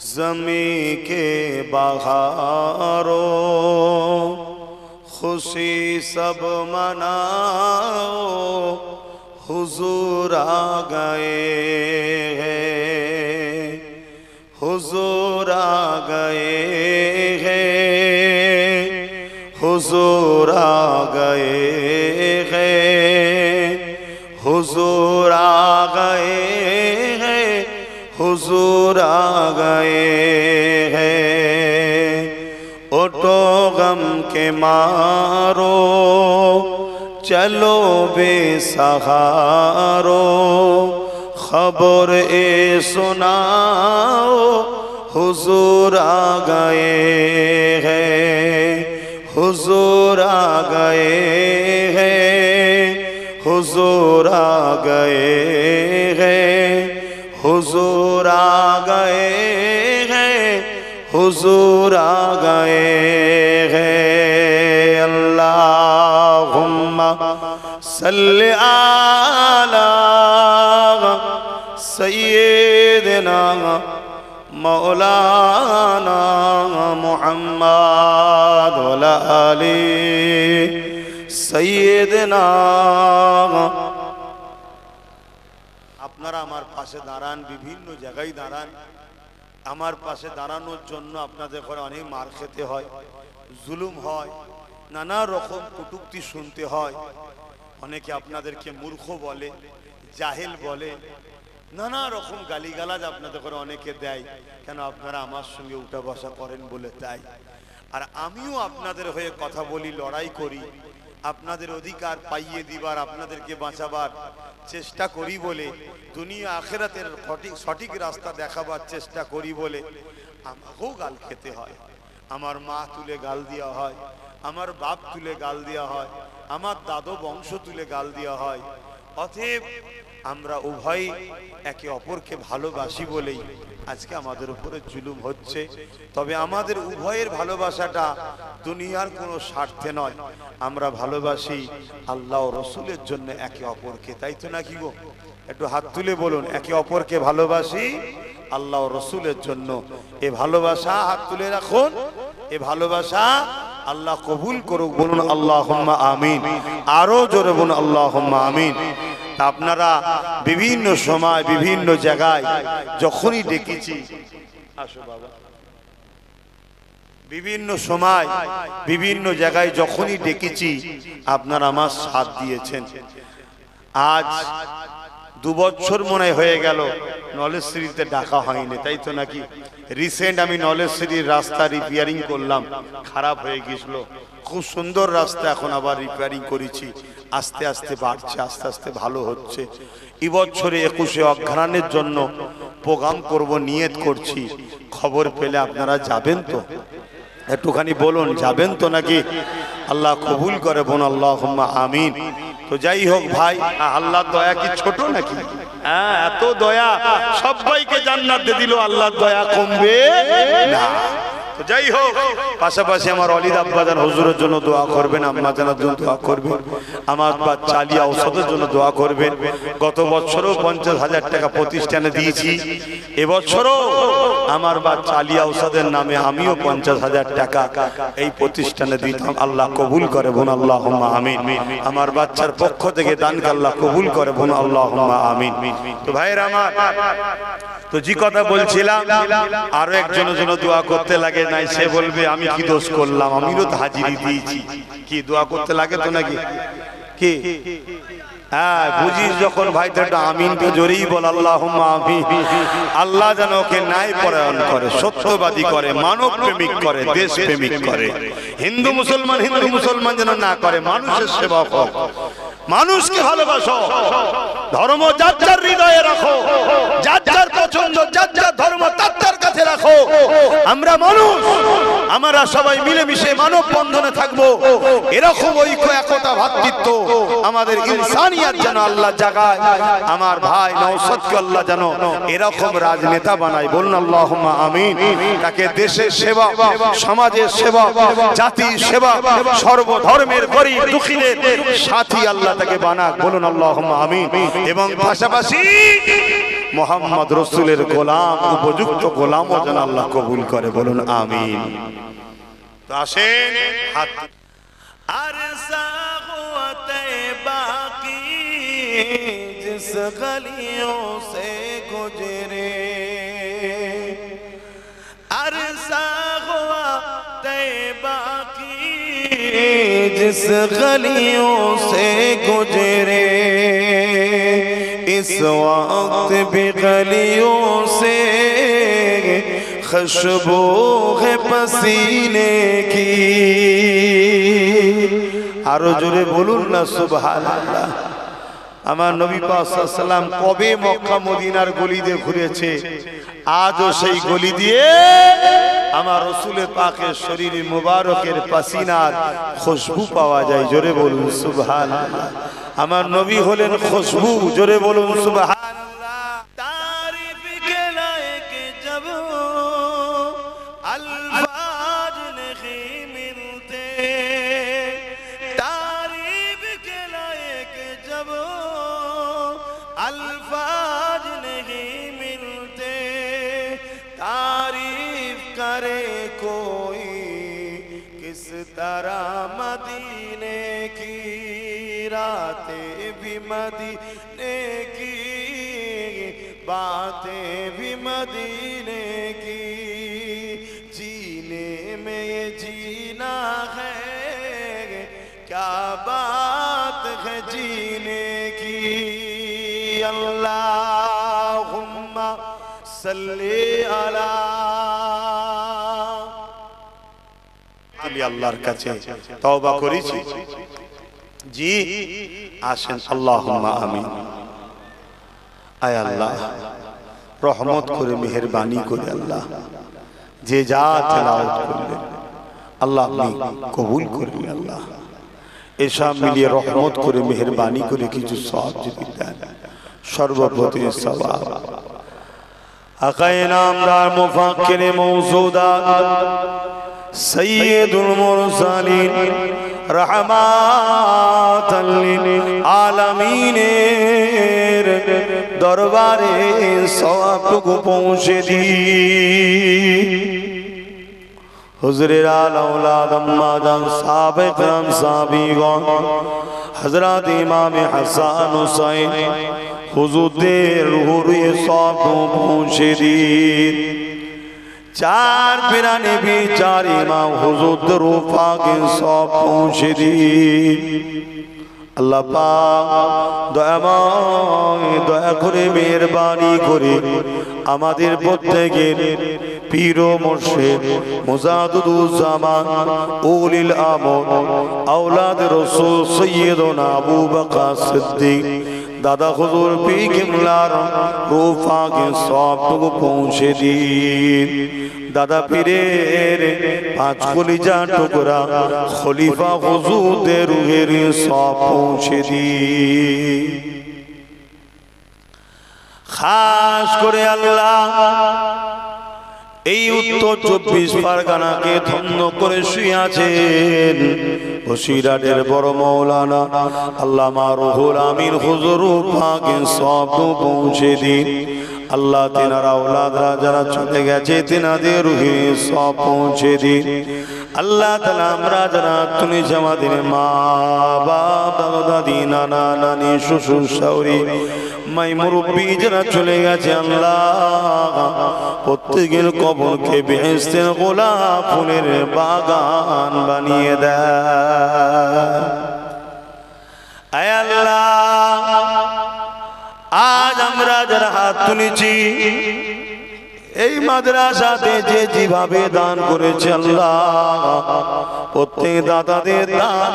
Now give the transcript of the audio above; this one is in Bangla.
ज़मीं के बहारों खुशी सब मनाओ, हुजूर आ गए हैं, हुजूर आ गए हैं, हुजूर आ गए हैं, हुजूर आ गए हैं, हुजूर आ गए हैं। उठो गम के मारो, चलो बेसहारो, खबर ए सुनाओ, हुजूर आ गए हैं, हुजूर आ गए हैं, हुजूर आ गए हैं, हुजूर आ गए हैं, हुजूर आ गए हैं। अल्लाहुम्मा सल्लि अला सय्यिदिना मौलाना मुहम्मद व अला आलि सय्यिदिना। আপনারা আমার পাশে দাঁড়ান, বিভিন্ন জায়গায় দাঁড়ান। আমার পাশে দাঁড়ানোর জন্য আপনাদের ঘরে অনেক মার খেতে হয়, জুলুম হয়, নানা রকম কটূক্তি শুনতে হয়। অনেকে আপনাদেরকে মূর্খ বলে, জাহেল বলে, নানা রকম গালিগালাজ আপনাদের ঘরে অনেকে দেয়। কেন? আপনারা আমার সঙ্গে উঠা বসা করেন বলে তাই। আর আমিও আপনাদের হয়ে কথা বলি, লড়াই করি, আপনাদের অধিকার পাইয়ে দিবার, আপনাদেরকে বাঁচাবার চেষ্টা করি বলে, দুনিয়া আখিরাতের সঠিক রাস্তা দেখাবার চেষ্টা করি বলে আমাকেও গাল খেতে হয়। আমার মা তুলে গাল দেওয়া হয়, আমার বাপ তুলে গাল দেওয়া হয়, আমার দাদু বংশ তুলে গাল দেওয়া হয়। অতএব আমরা উভয় একে অপরকে ভালোবাসি বলেই আজকে আমাদের উপরে জুলুম হচ্ছে। তবে আমাদের উভয়ের ভালোবাসাটা দুনিয়ার কোনো স্বার্থে নয়, আমরা ভালোবাসি আল্লাহ ও রসুলের জন্য একে অপরকে। তাই তো নাকি গো? একটু হাত তুলে বলুন, একে অপরকে ভালোবাসি আল্লাহ ও রসুলের জন্য। এ ভালোবাসা হাত তুলে রাখুন, এ ভালোবাসা আল্লাহ কবুল করুক। বলুন আল্লাহুম্মা আমিন। আরো জোরে বলুন আল্লাহুম্মা আমিন। আপনারা বিভিন্ন সময় বিভিন্ন জায়গায় যখনই ডেকেছি, আসো বাবা, বিভিন্ন সময় বিভিন্ন জায়গায় যখনই ডেকেছি আপনারা আমার সাথ দিয়েছেন। আজ 2 বছর মনে হয়ে গেল নলেজশ্রীতে ডাকা হয়নি, তাই তো নাকি? রিসেন্ট আমি নলেজশ্রীর রাস্তা রিপেয়ারিং করলাম, খারাপ হয়ে গেছিল। খুব সুন্দর রাস্তা এখন আবার রিপেয়ারিং করেছি, আস্তে আস্তে বাড়ছে, আস্তে আস্তে ভালো হচ্ছে। এই বছরে 21শে অঘ্রাণের জন্য প্রোগ্রাম করব, নিয়ত করছি। খবর পেলে আপনারা যাবেন তো? একটুখানি বলুন, যাবেন তো নাকি? আল্লাহ কবুল করে, বোন আল্লাহুম্মা আমিন। তো যাই হোক ভাই, আল্লাহর দয়া কি ছোট নাকি? হ্যাঁ, এত দয়া, সবাইকে জান্নাত দিয়ে দিল, আল্লাহর দয়া কমবে না। তো যাই হোক, পাশাপাশি আমার অলিদ আব্বাজান হুজুরের জন্য দোয়া করবেন, আম্মা জানার জন্য দোয়া করবেন, আমার বাচ্চা আলিয়া ঔষধের জন্য দোয়া করবেন। গত বছরও 50,000 টাকা প্রতিষ্ঠানে দিয়েছি, এবছরও আমার বাচ্চা আলিয়া ঔষধের নামে আমিও 50,000 টাকা এই প্রতিষ্ঠানে দিতাম। আল্লাহ কবুল করে, বোন আল্লাহুম্মা আমিন। আমার বাচ্চার পক্ষ থেকে দানকে আল্লাহ কবুল করে, বোন আল্লাহুম্মা আমিন। তো ভাইরা আমার, তো যে কথা বলছিলাম, আরো একজনের জন্য দোয়া করতে লাগে নাই, সে বলবে আমি কি দোষ করলাম, আমিও তো হাজিরি দিয়েছি। কি দোয়া করতে লাগে তো নাকি? কি? হ্যাঁ, বুঝিস যখন ভাই, তো একটা আমিন তো জোরেই বল, আল্লাহুম্মা আমিন। আল্লাহ যেন ওকে ন্যায় পরায়ণ করে, সত্যবাদী করে, মানব প্রেমিক করে, দেশ প্রেমিক করে। হিন্দু মুসলমান যেন না করে, মানুষের সেবা হোক, মানুষকে ভালোবাসো, ধর্ম যার যার হৃদয়ে রাখো, যার যার পছন্দ, যার যার ধর্ম তার তার কাছে রাখো। আমরা মানুষ, আমরা সবাই মিলেমিশে মানব বন্ধনে থাকবো। এরকম ঐক্য, একতা, ভ্রাতৃত্ব আমাদের ইনসানিয়াত যেন আল্লাহ জাগায়। আমার ভাই নওশাদকে আল্লাহ যেন এরকম রাজনেতা বানায়। বলুন আল্লাহুম্মা আমিন। তাকে দেশের সেবা, সমাজের সেবা, জাতির সেবা, সর্বধর্মের গরীব দুঃখীদের সাথী আল্লাহ তাকে বানাক। বলুন আল্লাহুম্মা আমিন। এবং পাশাপাশি মোহাম্মদ রসুলের গোলাম, উপযুক্ত গোলামও যেন আল্লাহ কবুল করে, বলুন আমিন। তো আসেন হাত अरसा हुआ तैबा की जिस गलियों से गुजरे, अरसा हुआ तैबा की जिस गलियों से गुजरे, इस वक्त भी गलियों से खुशबू है पसीने की। আরো জোরে বলুন না সুবহানাল্লাহ। আমার নবী পাক সাল্লাল্লাহু আলাইহি ওয়াসাল্লাম কবে মক্কা মদিনার গলি দিয়ে ঘুরেছে, আজও সেই গলি দিয়ে আমার রাসূলের পাকের শরীর মুবারকের পাসিনার খুশবু পাওয়া যায়। জোরে বলুন সুবহানাল্লাহ। আমার নবী হলেন খুশবু, জোরে বলুন সুবহানাল্লাহ। तारीफ के लायक जब अल्फाज नहीं मिलते, तारीफ के लायक जब अल्फाज नहीं मिलते, तारीफ करे कोई किस तरह मदीने की, रातें भी मदीने की, बातें भी मदीने की, जीने में ये जीना है, क्या बात है जीने की। अल्लाहुम्मा सल्ली अला। আল্লাহর কাছে তওবা করেছি জি, আসেন আল্লাহুম্মা আমিন। আয় আল্লাহ, রহমত করে মেহেরবানি করে আল্লাহ যে যা তেলাওয়াত করলেন আল্লাহ আপনি কবুল করলেন। আল্লাহ এসব মিলিয়ে রহমত করে মেহেরবানি করে কিছু সওয়াব যদি দেন, সর্বপ্রতি সওয়াব। আকায়ে নামদার মুফাক্কিরে মওজুদাত সৈয়দুল মুরসালিন রহমাতাল লিল আলামিনের দরবারে সওয়াবটুকু পৌঁছে দিন। হুজুরের আওলাদ আম্মাজান সাহাবায়ে کرام সাহাবীগণ, হযরত ইমাম হাসান হুসাইন হুজুরদের রুহে সওয়াবটুকু পৌঁছে দিন। चार पिराने भी चार इमाम हुजूर रूफा के सौंप पहुँचे दी। अल्लाह पाक दया करे मेहरबानी करे आमादेर प्रत्येकेर पीर ও মুর্শিদ মুজাদ্দিদুজ্জামান উলিল আমর আওলাদ রাসূল সৈয়দনা আবু বকর সিদ্দিক दादा हुजूर पी किमलार रूफा के सौंपटुकु पहुँचे दी। दादा पीरेर पाँच कलिजा टुकड़ा खलीफा हुजूर दे रूहेर सौंप पहुँचे दी। खास करे अल्लाह এই উত্তর 24 পরগনাকে ধন্য করে শুয়ে আছেন বসিরহাটের বড় মাওলানা আল্লামা রুহুল আমিন হুজুর পাকে সব পৌঁছে দিন। আল্লাহ তেনার আওলাদরা যারা চলে গেছে তেনাদের রুহে সব পৌঁছে দিন। আল্লাহ তাআলা আমরা যারা তুমি আমাদের মা বাপ দাদা দাদি নানা নানি শ্বশুর শাশুড়ি মাই মুরব্বি যারা চলে গেছে আল্লাহ প্রত্যেকের কবরকে বেহেশতের গোলাপ ফুলের বাগান বানিয়ে দেয়। আয় আল্লাহ, আজ আমরা যারা হাত তুলেছি এই মাদ্রাসাতে যে যেভাবে দান করেছে আল্লাহ প্রত্যেক দাতাদের দান